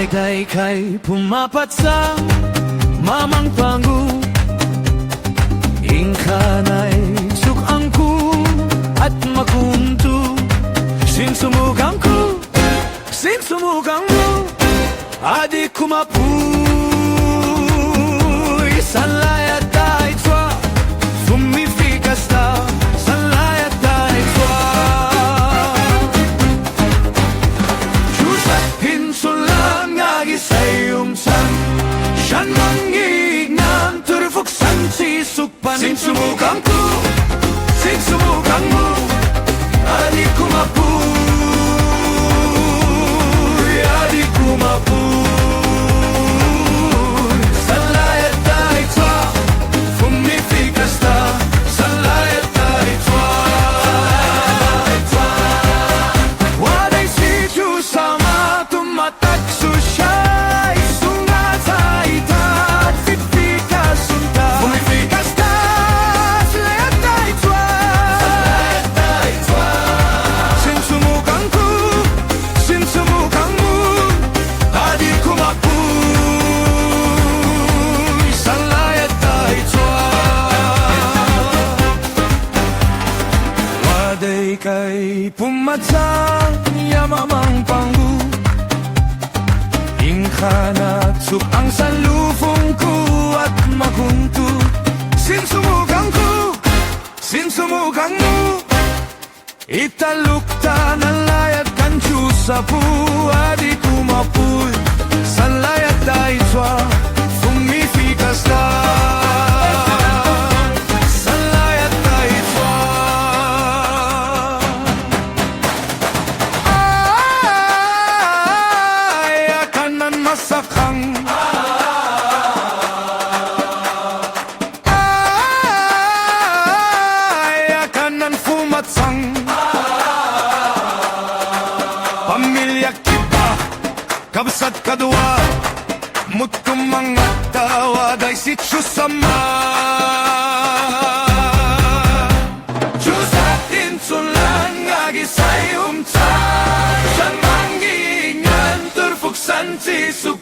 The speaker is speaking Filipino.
day kay pumapat sa mamang panggu. Ingkanay sukangku at makuntu. Sinsumukangku, sinsumukangmu. Adik kumapuy sanlayat dahil twa. Fumifikas na sanlayat dahil twa. Chusat hinsulan ngagisay umsan. Siyan mangignan turfuksan sisukpan. Sinsumukangku, sinsumukangmu. Adik kumapuy, adik kumapuy. Sanlayat dahil twa. Fumifikas na sanlayat dahil twa. Waday sityo sama tumatak susyay. Sungat sa itat, fifikas sunta. Fumifikas na sanlayat dahil twa. Sanlayat dahil twa. Sinsumukangku, sinsumukangmu. Adik kumapuy sanlayat dahil twa. Waday kay pumatsak yamamang panggu. Ingkanat sukang salufungku at makuntu. Sinsumukangku, sinsumukangmu. Italukta ng layat kanchu sa pu. Adik kumapuy sanlayat dahil twa. Fumifikas na sanlayat dahil twa. Ay, akanan masakang. Ay, akanan fumatsang. Pamilya kita, kabsat kadua. Mutkong mga tawad ay sityo sama. Chusat insulan ngagisay umtsan. Siyan manggingan turfuksan sisuk.